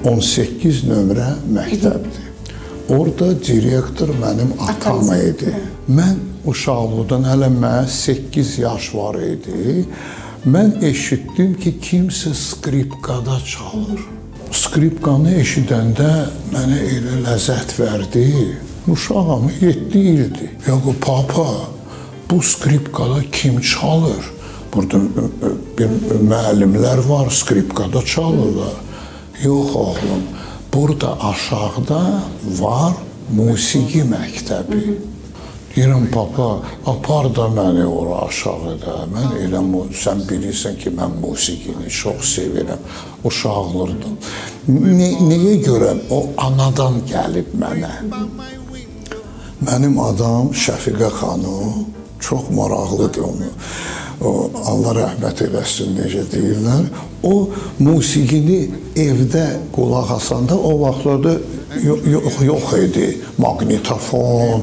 18 nömrə məktəbdir. Orada direktor mənim atam idi. Mən uşaqlıqdan hələ mənə 8 yaş var idi. Mən eşitdim ki, kimsə skripkada çalır. Skripkanı eşidəndə mənə elə ləzzət verdi. Uşağım 7 ildir. Yox, papa, bu skripkada kim çalır? Burada bir müəllimlər var, skripkada çalırlar. Yox, oğlum, burada aşağıda var musiqi məktəbi. Deyirəm, papa, apar da məni ora aşağıda. Mən elə, sən bilirsən ki, mən musiqini çox sevirəm, uşaqlıqdan. Nəyə görə? O anadan gəlib mənə. Mənim adam Şəfiqə xanım, çox maraqlıdır onu. Allah rəhmət eləsin, necə deyirlər. O musiqini evdə qulaq asanda o vaxtlarda yox idi. Magnetofon,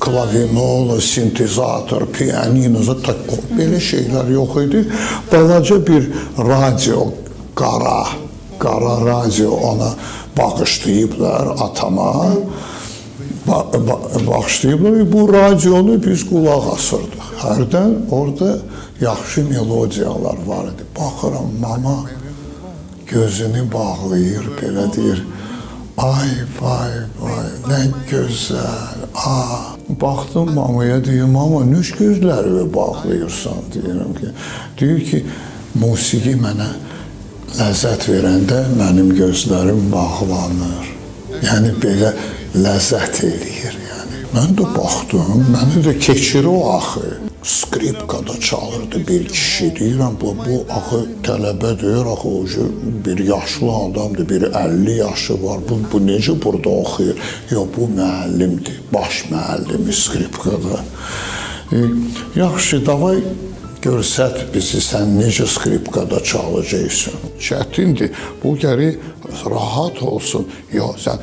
klavinol, sintezator, pianino, belə şeylər yox idi. Balaca bir radio, qara radio ona bağışlayıblar atama. Bağışlayıblar, bu radionu biz qulaq asırdıq. Hərdən orada yaxşı melodiyalar var idi. Baxıram, mama gözünü bağlayır, belə deyir. Ay, vay, nə gözəl. Baxdım mamaya, deyir, mama, nüş gözlərimi bağlayırsan, deyirəm ki. Deyir ki, musiqi mənə ləzzət verəndə mənim gözlərim bağlanır. Yəni, belə ləzzət eləyir. Mən də baxdım, məni də keçir o axı. Skripkada çalırdı bir kişi, deyirəm, bu axı tələbədir, axı bir yaşlı adamdır, bir 50 yaşı var, bu necə burada oxuyur? Yox, bu müəllimdir, baş müəllimi skripkada. Yaxşı, davay görsət bizi, sən necə skripkada çalacaqsan. Çətindir, bu gəri rahat olsun. Yox, sən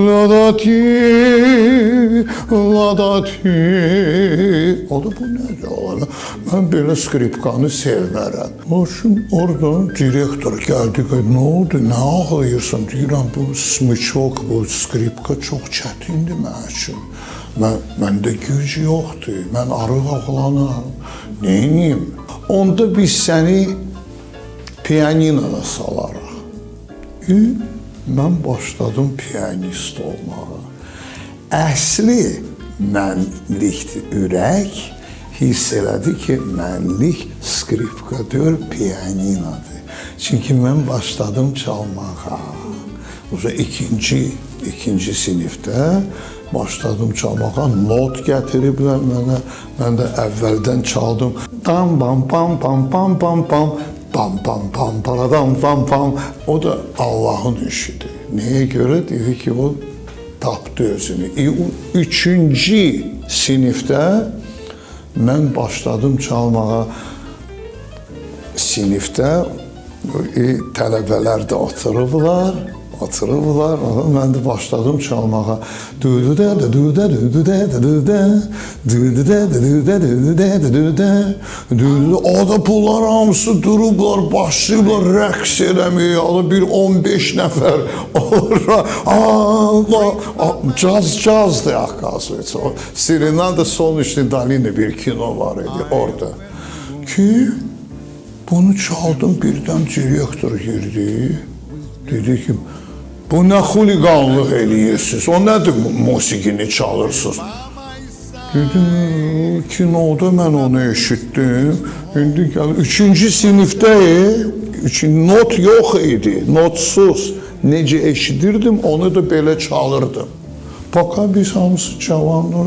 ladati, ladati. O da bu nədir? Mən belə skripkanı sevmərəm. Oradan direktor gəldi, nə oldu, nə ağlayırsan? Deyirəm, bu smычок, bu skripka çox çətindir mən üçün. Məndə güc yoxdur, mən arıq oğlanam, neyim? Onda biz səni pianinoda salaraq. Mən başladım pianist olmağa. Əsli mənlikdir, ürək hiss elədi ki, mənlik skripkadör pianinodur. Çünki mən başladım çalmağa. İkinci sinifdə başladım çalmağa, not gətiriblər mənə, mən də əvvəldən çaldım. Tam pam pam pam pam pam pam, pam pam pam paradam pam pam. O da Allahın işidir. Nəyə görə? Dedi ki, o tapdı özünü. Üçüncü sinifdə mən başladım çalmağa. Sinifdə tələbələr də oturublar. Mən də başladım çalmağa. O da bunlar hamısı durublar, başlayıblar rəqs eləməyə. Bir 15 nəfər olur. Cazdır akazvetse. Serenada Solnечной dolini bir kino var idi orada. Ki bunu çaldım, birdən direktor girdi. Dedi ki, bu nə xuliqanlıq eləyirsiniz, o nədir musiqini çalırsınız? Dedim, kinoda mən onu eşitdim. İndi gəl, 3-cü sinifdə not yox idi, notsuz. Necə eşidirdim, onu da belə çalırdım. Baka biz hamısı cavanlar,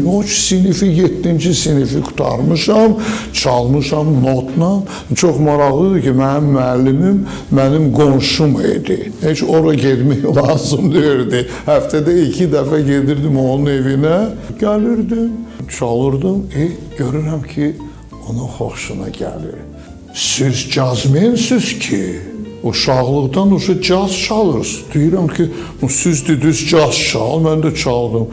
o sinifi 7-ci sinifi qutarmışam, çalmışam notla. Çox maraqlıdır ki, mənim müəllimim mənim qonşum idi. Heç ora getmək lazım deyirdi. Həftədə 2 dəfə gedirdim onun evinə. Gəlirdim, çalırdım. Görürəm ki, onun xoşuna gəlir. Siz cazmensiniz ki, uşaqlıqdan caz çalır. Deyirəm ki, siz dediniz caz çal, mən də çaldım.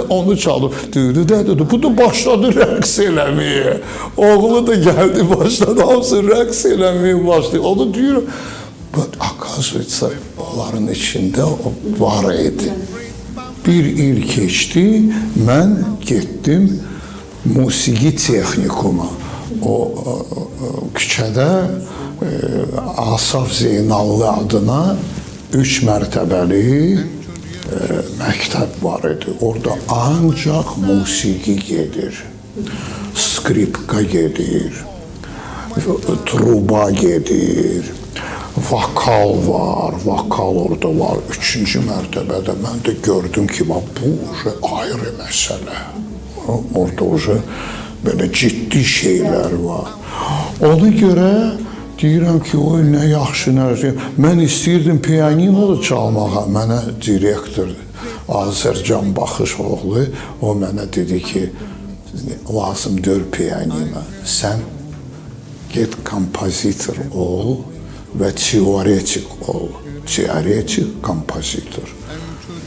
Onu çaldım. Bu da başladı rəqs eləməyə. Oğlu da gəldi, başladı, hamısı rəqs eləməyə başladı. O da deyirəm, akazvitsa onların içində var idi. Bir il keçdi, mən getdim musiqi texnikuma. O küçədə Asaf Zeynallı adına 3 mərtəbəli məktəb var idi. Orada ancaq musiqi gedir, skripka gedir, truba gedir, vokal var, vokal orada var. 3-cü mərtəbədə mən də gördüm ki, bu ayrı məsələ. Orada belə ciddi şeylər var. Ona görə deyirəm ki, o nə yaxşı, nə yaxşı. Mən istəyirdim pianino da çalmağa. Mənə direktor Azərcan Baxışoğlu, o mənə dedi ki, lazım 4 pianino. Sən get kompozitor ol və teoretik ol. Teoretik kompozitor.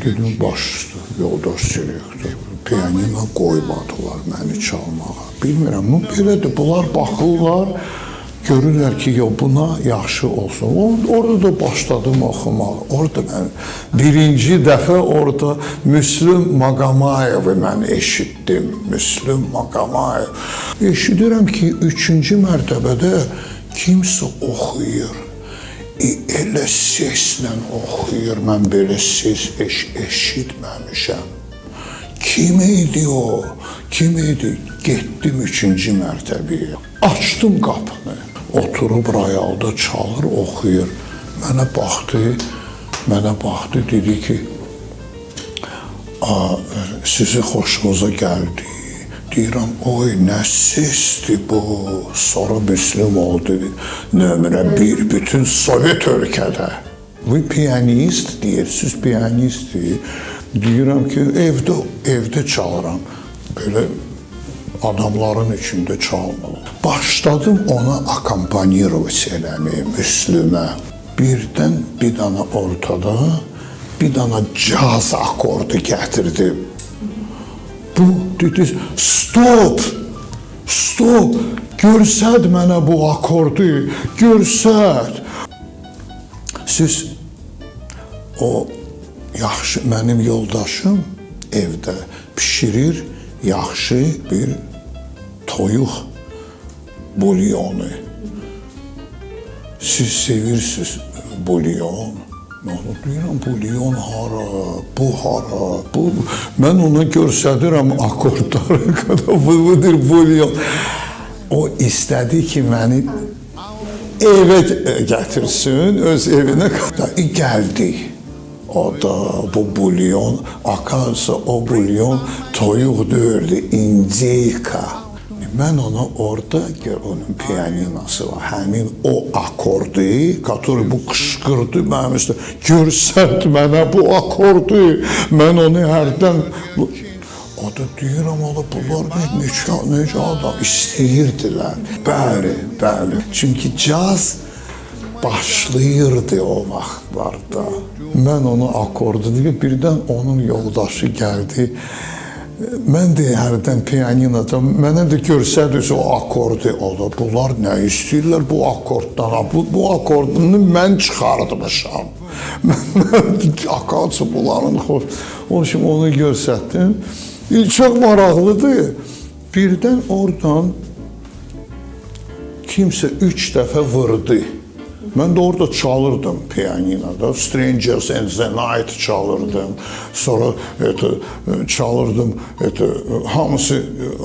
Dedim, baş üstü, yoldaş direktor. Pianino qoymadılar məni çalmağa. Bilmirəm, belədir, bunlar baxırlar, görürlər ki, buna yaxşı olsun. Orada da başladım oxumağa. Orada mən birinci dəfə orada Müslüm Maqamayevi mən eşitdim. Müslüm Maqamayev. Eşidirəm ki, 3-cü mərtəbədə kimsə oxuyur. Elə səslə oxuyur, mən belə səs eşitməmişəm. Kim idi o? Kim idi? Getdim 3-cü mərtəbəyə. Açdım qapını. Oturub rayalda çalır, oxuyur. Mənə baxdı, dedi ki, sizi xoşunuza gəldi. Deyirəm, oy, nə sesdir bu? Sonra Müslüm oldu, nömrə 1 bütün Sovet ölkədə. Bu piyanist deyirsiniz, piyanistdir. Deyirəm ki, evdə çalıram. Belə adamların içində çalmıram. Başladım ona akompanировать eləməyə, Müslümə. Birdən bir dana ortada, bir dana caz akordu gətirdim. Bu, dedi, stop, görsəd mənə bu akordu, görsəd. Siz, o yaxşı, mənim yoldaşım evdə pişirir yaxşı bir toyuq bulyonu. Siz sevirsiniz bulyon. Deyirəm, bulyon hara, bu hara, bu. Mən ona görsədirəm akordları qədər, budur bulyon. O istədi ki, məni evə gətirsin, öz evinə qədər. Gəldi. O da bu bulyon, akarsa o bulyon toyuq dördü, indiyka. Mən ona orada, onun pianinosu var, həmin o akordu, который bu qışqırdı mənim üstə, görsət mənə bu akordu, mən onu hərdən... O da deyirəm, bunlar necə adam istəyirdilər. Bəli. Çünki caz başlayırdı o vaxtlarda. Mən onu akordu deyib, birdən onun yoldaşı gəldi. Mən də hərdən pianinoda, mənə də görsədiz o akordu olur. Bunlar nə istəyirlər bu akorddan? Bu akordunu mən çıxartmışam. Akası bunların xoş. Onun üçün onu görsətdim. Çox maraqlıdır. Birdən oradan kimsə 3 dəfə vurdu. Mən də orada çalırdım pianinoda, Strangers in the Night çalırdım, sonra çalırdım, hamısı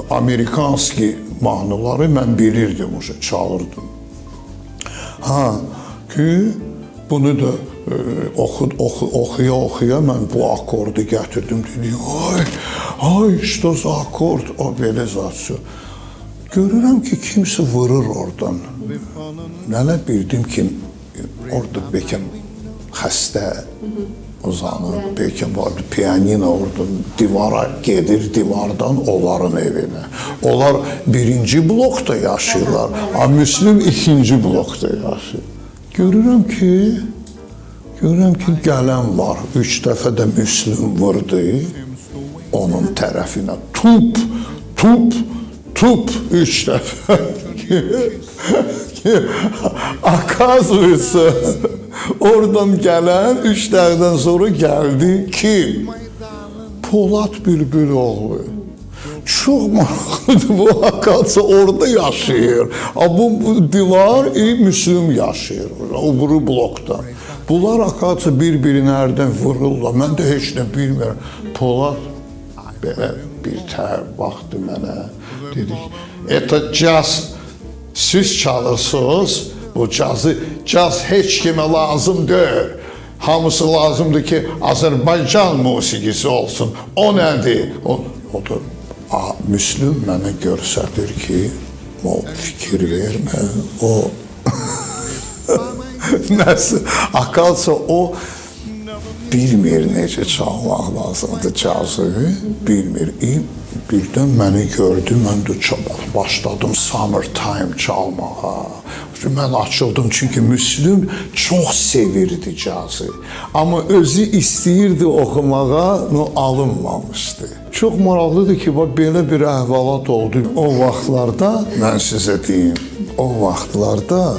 Amerikanski mahnıları mən bilirdim, çalırdım. Ki bunu da oxuya mən bu akordu gətirdim, dedim, ay, işte o akord, o belə zatsı. Görürəm ki, kimsə vurur oradan. Mənə bildim ki, orada bəlkə xəstə uzanır. Bəlkə vardı, piyanino orada divara gedir, divardan onların evinə. Onlar birinci blokda yaşayırlar, Müslüm ikinci blokda yaşayır. Görürəm ki, gələn var, 3 dəfə də Müslüm vurdu onun tərəfinə. Tup 3 dəfə. Akazvıysa oradan gələn 3 dəqiqədən sonra gəldi kim? Polat Bülbüloğlu. Çox maraqlıdır, bu Akazı orada yaşayır. Bu divar Müslüm yaşayır, o buru blokda. Bunlar Akazı bir-birini hərdən vururlar, mən də heç nə bilmirəm. Polat belə bir tər baxdı mənə, dedik, это caz, siz çalırsınız, bu caz heç kimə lazım deyil. Hamısı lazımdır ki, Azərbaycan musiqisi olsun. O nədir? O da Müslüm mənə göstərir ki, o fikir vermə, o nəsə, Akazı o bilmir necə çalmaq lazımdır cazı, bilmir. Birdən məni gördü, mən də başladım Summertime çalmağa. Mən açıldım, çünki Müslüm çox sevirdi cazı. Amma özü istəyirdi oxumağa, alınmamışdı. Çox maraqlıdır ki, belə bir əhvalat oldu. O vaxtlarda, mən sizə deyim, o vaxtlarda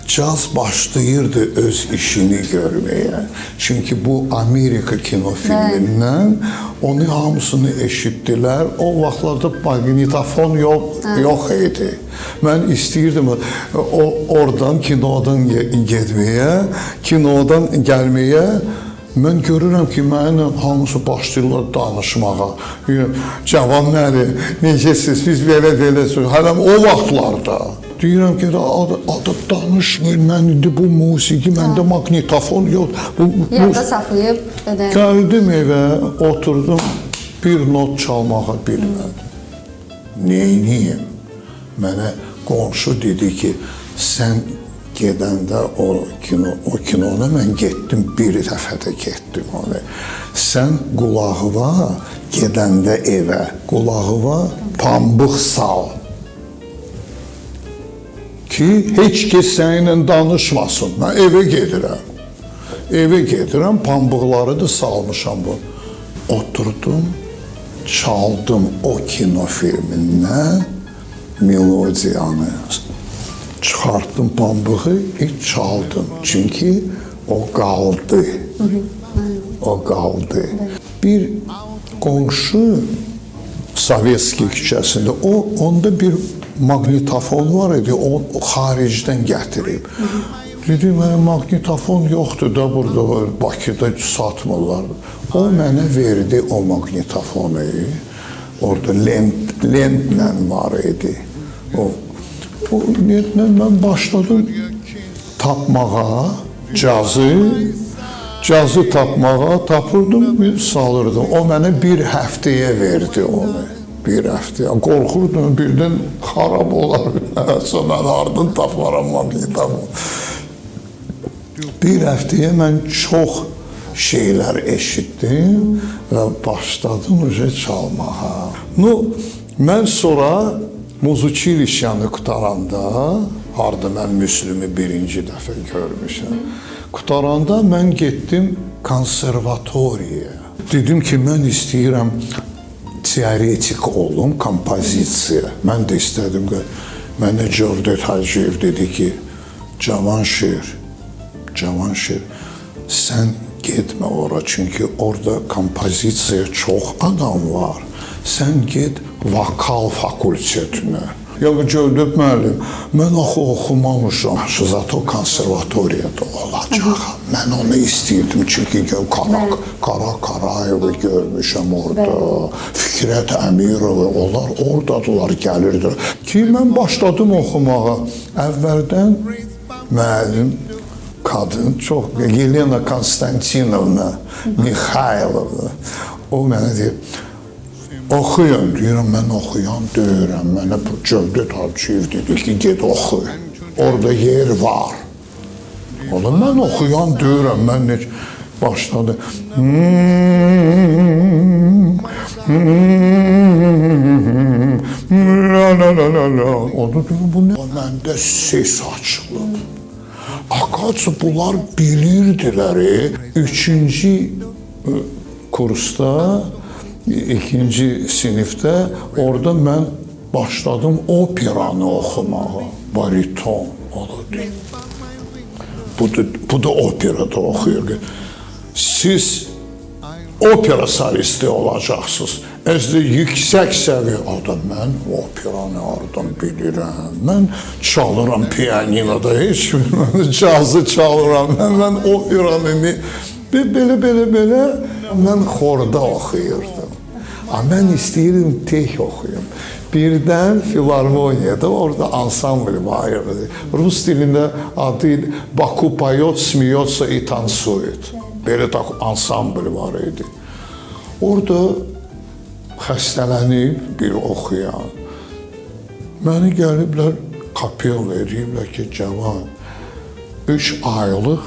caz başlayırdı öz işini görməyə. Çünki bu Amerika kinofilmindən onu hamısını eşitdilər. O vaxtlarda magnitofon yox idi. Mən istəyirdim oradan kinodan getməyə, kinodan gəlməyə. Mən görürəm ki, mənimlə hamısı başlayırlar danışmağa. Cavan nədir, necəsiz, biz belə hələm o vaxtlarda. Deyirəm ki, adam danışmır, mən indi bu musiqi, məndə magnitofon yox. Yadda saxlayıb. Gəldim evə, oturdum, bir not çalmağa bilmədim. Neyniyim? Mənə qonşu dedi ki, sən gedəndə o kinoda mən getdim, bir dəfə də getdim onu. Sən qulağına, gedəndə evə, qulağına pambıq sal. Ki, heç kəs səninlə danışmasın. Mən evə gedirəm. Evə gedirəm, pambıqları da salmışam bu. Oturdum, çaldım o kinofilmindən melodiyanı. Çıxartdım pambığı, çaldım. Çünki o qaldı. O qaldı. Bir qonşu Sovetski küçəsində, onda bir magnitofon var idi, o xaricdən gətirib. Dedim, magnitofon yoxdur da burada, Bakıda satmırlar. O mənə verdi o magnitofonu. Orada lentlə var idi. O lentlə mən başladım tapmağa, cazı tapmağa, tapırdım, salırdım. O mənə bir həftəyə verdi onu. Bir həftəyə. Qorxurdum, birdən xarab olar. Sonra mən ardın taparam magnitofon. Bir həftəyə mən çox şeylər eşitdim və başladım çalmağa. Mən sonra Muzuchilişyanı qutaranda, harda mən Müslümü birinci dəfə görmüşəm. Qutaranda mən getdim konservatoriyaya. Dedim ki, mən istəyirəm teoretik olum, kompozisiya. Mən də istədim ki, mənə Cövdət Hacıyev dedi ki, Cavanşir, sən getmə ora, çünki orada kompozisiya çox adam var. Sən get vokal fakültetinə. Yəni Cövdət müəllim, mən axı oxumamışam. Zato konservatoriyada olacaq. Mən onu istəyirdim, çünki Qara Qarayevi görmüşəm orada. Fikrət Əmirovu, onlar oradadılar, gəlirdilər. Ki, mən başladım oxumağa. Əvvəldən müəllim qadın, çox, Yelena Konstantinovna Mixaylovna, o mənə deyir, oxuyun, deyirəm, mən oxuyan deyirəm, mənə Cövdət Hacıyev dedi ki, get oxu, orada yer var. Oğlum, mən oxuyan deyirəm, mən necə, başladı. O da dedi, bu ne? Məndə ses açılıb. Akaç bunlar bilirdilər. Üçüncü kursda, ikinci sinifdə orada mən başladım operanı oxumağa. Bariton olurdu. Bu da operada oxuyur. Siz opera solisti olacaqsınız. Əzdə yüksək səviyyə adam, mən operanı oradan bilirəm. Mən çalıram pianinoda, heç bilməm, cazı çalıram. Mən operanı, belə, mən xorda oxuyurdum. Mən istəyirdim tək oxuyum. Birdən filarmoniyada, orada ansambl var idi. Rus dilində adı Baku poyot, smiyotsa и танцует. Belə ansambl var idi. Orada xəstələnib bir oxuyan. Məni gəliblər, kapel veriblər ki, cavan, 3 aylıq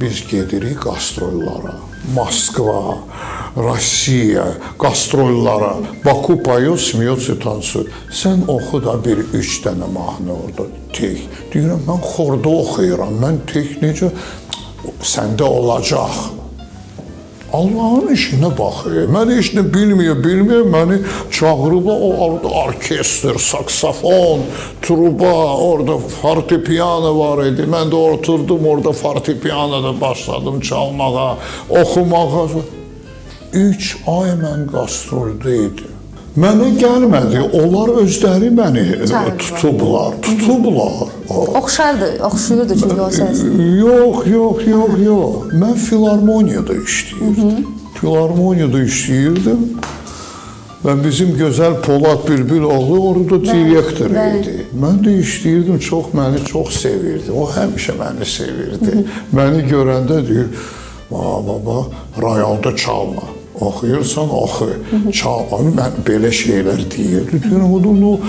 biz gedirik qastrollara. Moskva, Rusiya, qastrollara. Baku poyot, smiyotsa и танцует. Sən oxu da bir 3 dənə mahnı orada tək. Deyirəm, mən xorda oxuyuram, mən tək necə? Səndə olacaq. Allahın işinə baxır. Mən heç nə bilmir, məni çağırıblar, orada orkestr, saksafon, truba, orada fortepiano var idi. Mən də oturdum, orada fortepianoda başladım çalmağa, oxumağa. 3 ay mən qastrolda idim. Mənə gəlmədi, onlar özləri məni tutublar. Oxşuyurdu çünki o səs. Yox. Mən filarmoniyada işləyirdim. Və bizim gözəl Polad Bülbüloğlu orada direktor idi. Mən də işləyirdim, məni çox sevirdi. O həmişə məni sevirdi. Məni görəndə deyir, baba, rayalda çalma. Oxuyursan, oxu. Mən belə şeylər deyirdi. Deyirəm, o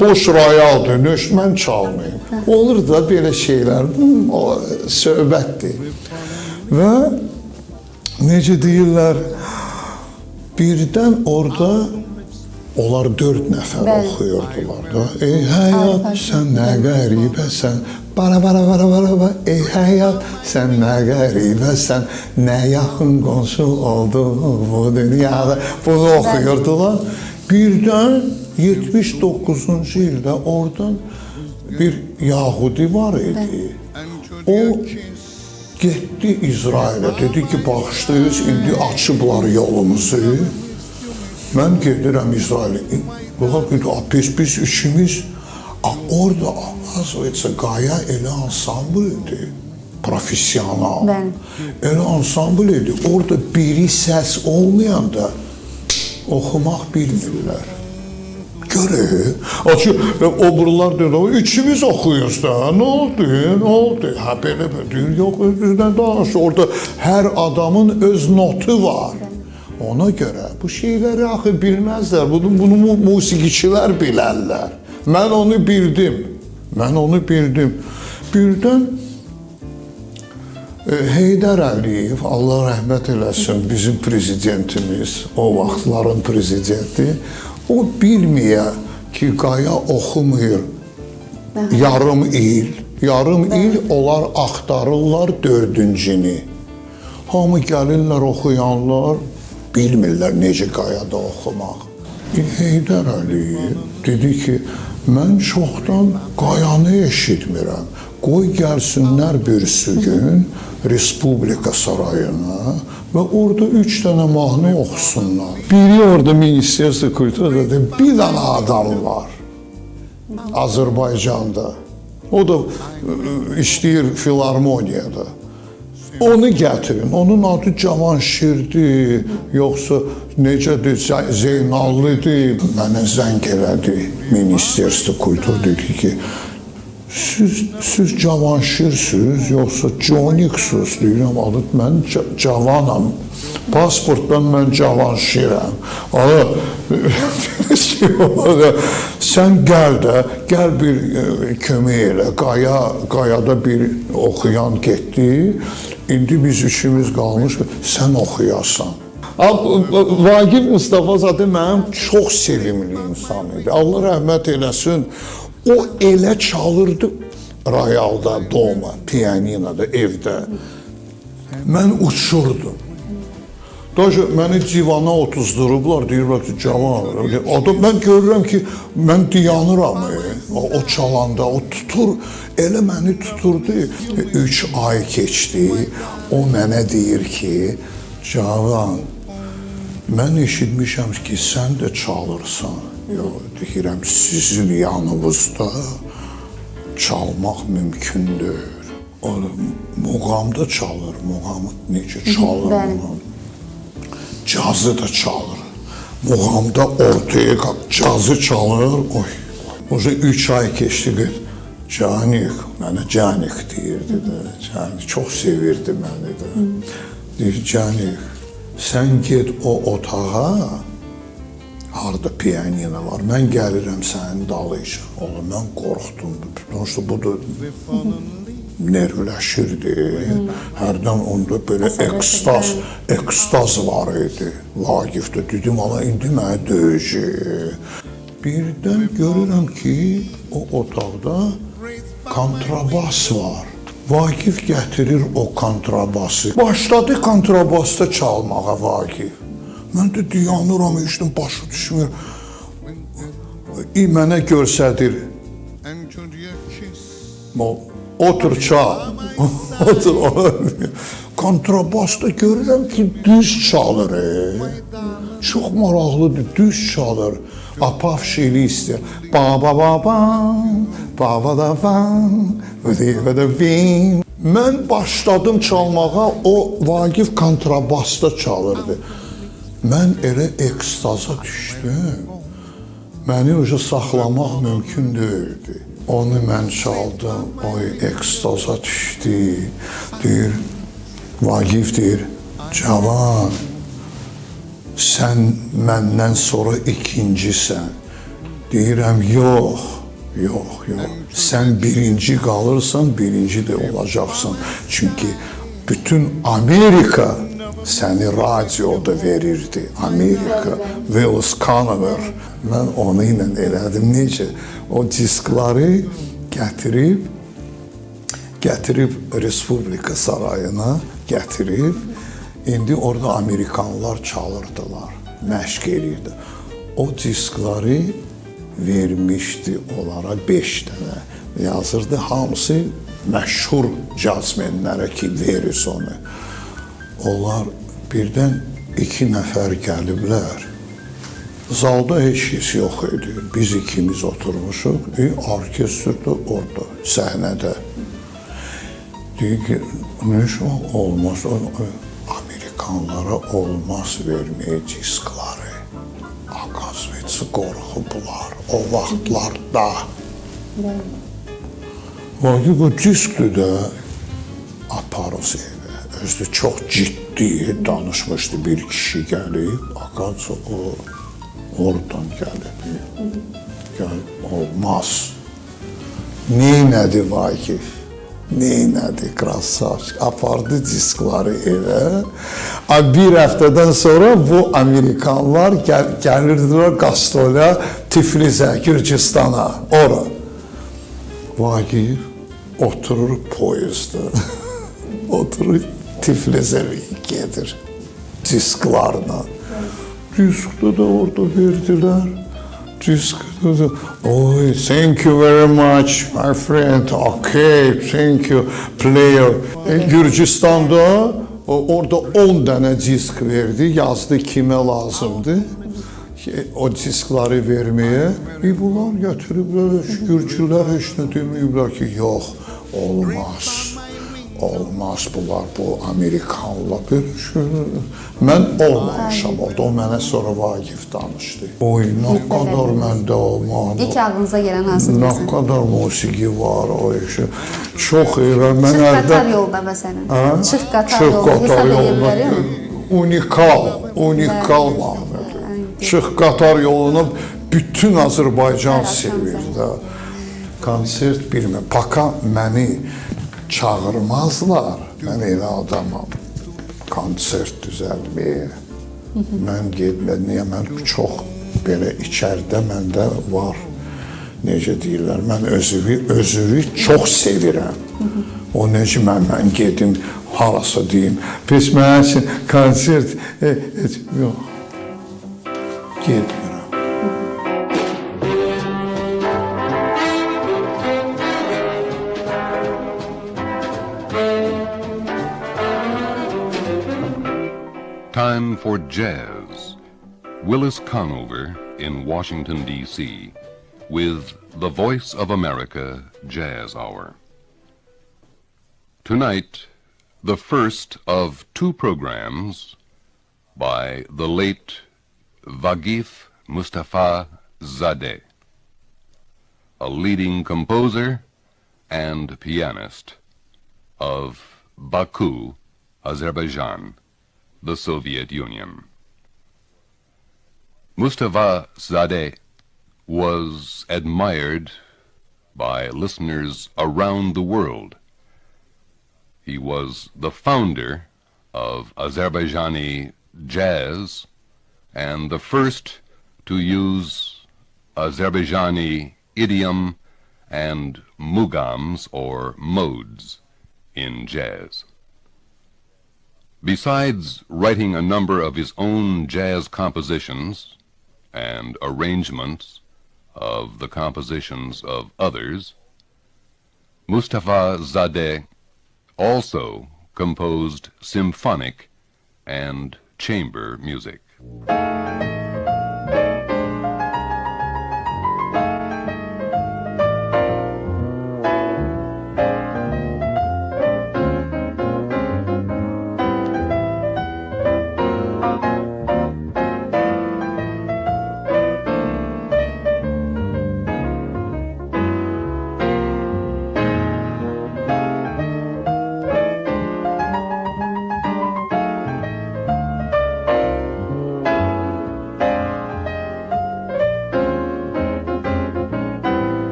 boş rayaldır, mən çalmayayım. Olur da belə şeylər, söhbətdir. Və necə deyirlər, birdən orada onlar 4 nəfər oxuyurdular da. Ey həyat, sən nə qəribəsən, bara, ey həyat, sən nə qəribəsən, nə yaxın qonşu oldu bu dünyada. Bunu oxuyurdular. Birdən 79-cu ildə oradan bir Yahudi var idi. O getdi İsrailə, dedi ki, bağışlayırız, indi açıblar yolumuzu. Mən gedirəm İsrailə. Biz üçümüz, orada qaya elə ansambl idi, profesional. Elə ansambl idi, orada biri səs olmayanda oxumaq bilmirlər. Görür. O buralar deyir, üçümüz oxuyuz da, nə oldu? Belə deyir, yox, özünüzdən danış. Orada hər adamın öz notu var. Ona görə bu şeyləri axı bilməzlər, bunu musiqiçilər bilərlər. Mən onu bildim. Birdən Heydər Əliyev, Allah rəhmət eləsin, bizim prezidentimiz, o vaxtların prezidenti, o bilməyə ki, qaya oxumur yarım il onlar axtarırlar 4-cünü. Hamı gəlirlər, oxuyanlar, bilmirlər necə qayada oxumaq. Heydər Əliyev dedi ki, mən çoxdan qayanı eşitmirəm. Qoy gəlsinlər bir gün Respublika sarayına və orada 3 dənə mahnı oxusunlar. Biri orada Ministerstvo Kulturada bir dənə adam var Azərbaycanda. O da işləyir filarmoniyada. Onu gətirin. Onun adı Cavanşirdir, yoxsa necədir, Zeynallıdır. Mənə zəng elədi Ministerstvo Kultur, dedi ki, siz Cavanşirsiniz, yoxsa Coniksiniz deyirəm, adı mən cavanam. Pasportdan mən Cavanşirəm. Sən gəl bir kömək elə. Qayada bir oxuyan getdi. İndi biz üçümüz qalmış, sən oxuyasan. Vagif Mustafazadə mənim çox sevimli insan idi. Allah rəhmət eləsin. O elə çalırdı rayalda, doma, pianinoda, evdə. Mən uçurdum. Daşı məni divana otuzdurublar, deyirlər ki, cavan. Adam, mən görürəm ki, mən dayanıram. O çalanda, o tutur, elə məni tuturdu. 3 ay keçdi, o mənə deyir ki, cavan, mən eşitmişəm ki, sən də çalırsan. Yox, deyirəm, sizin yanınızda çalmaq mümkündür. Muğamda çalır, muğamı necə çalır? Cazı da çalır. Muğamda ortaya cazı çalır. O 3 ay keçdi. Canik, mənə Canik deyirdi də. Canik çox sevirdi məni də. Deyir, Canik, sən get o otağa, harda pianino var, mən gəlirəm sənin dalıyca. Oğlum, mən qorxdum. Bu da nervləşirdi. Hərdən onda belə ekstaz var idi. Vagifdə dedim, ala indi mənə döyəcək. Birdən görürəm ki, o otaqda kontrabas var. Vagif gətirir o kontrabası. Başladı kontrabasda çalmağa Vagif. Mən də dayanıram, işdən başı düşmür. Mənə göstərir. Otur çal. Otur. Kontrabasda görürəm ki, düz çalır. Çox maraqlıdır, düz çalır. Apav şiiri istəyir. Mən başladım çalmağa, o Vagif kontrabasda çalırdı. Mən elə ekstaza düşdüm. Məni uca saxlamaq mümkün deyildi. Onu mən çaldım, o ekstaza düşdü. Deyir, Vagif deyir, cavan, sən məndən sonra ikincisən. Deyirəm, yox. Sən birinci qalırsan, birinci də olacaqsan. Çünki bütün Amerika səni radioda verirdi. Amerika, Willis Conover. Mən onu ilə elədim. Necə? O diskləri gətirib Respublika sarayına gətirib, indi orada Amerikanlar çalırdılar, məşq edirdi. O diskləri vermişdi onlara 5 dənə. Yazırdı, hamısı məşhur cazmenlərə ki, verir onu. Onlar birdən 2 nəfər gəliblər. Zalda heç kəs yox idi. Biz ikimiz oturmuşuq. Orkestr də orada, səhnədə. Deyir ki, olmaz, Amerikanlara olmaz verməyə diskləri. Akazvitsi qorxublar o vaxtlarda. Vagif o diskli də aparız evə. Özü çox ciddi danışmışdı. Bir kişi gəlib, Akaz oradan gəlib. Olmaz. Neynədi Vagif? Neynədi Krasavçı? Apardı diskləri evə. Bir həftədən sonra bu Amerikanlar gəlirdilər qastola Tiflisə, Gürcistana, ora. Vagif oturur poyuzda. Oturur Tiflisə gedir disklarla. Diskdə də orada verdilər. Diskdə də, oy, thank you very much, my friend, okay, thank you, player. Gürcistanda orada 10 dənə disk verdi, yazdı kimə lazımdı. O diskləri verməyə. Bunlar götürüblər, gürcülər heç nə deməyiblər ki, yox, olmaz. olmaz bunlar, bu Amerikanla bir mən olmamışam orada, o mənə sonra Vagif danışdı. Oy, nə qədər məndə o mahnı. İlk ağlınıza gələn hansıdır Nə məsələn? qədər musiqi var o işi. Çox elə mən Çıx hərdən qatar yolda məsələn. Çıx qatar Çıx yolda qatar hesab edə yolda bilərəm. unikal mahnıdır. Çıx qatar yolunu bütün Azərbaycan sevir də. Konsert bilmir. Paka məni çağırmazlar. Mən elə adamam. Konsert düzəlməyə. Mən getməyə, mən çox belə içəridə məndə var. Necə deyirlər, mən özümü çox sevirəm. O necə mən gedim, harasa deyim, pis mən üçün konsert, yox, getmirəm. Time for jazz. Willis Conover in Washington, D.C. with the Voice of America Jazz Hour. Tonight, the first of two programs by the late Vagif Mustafa Zadeh, a leading composer and pianist of Baku, Azerbaijan, the Soviet Union. Mustafa Zadeh was admired by listeners around the world. He was the founder of Azerbaijani jazz and the first to use Azerbaijani idiom and mugams or modes in jazz. Besides writing a number of his own jazz compositions and arrangements of the compositions of others, Mustafa Zadeh also composed symphonic and chamber music.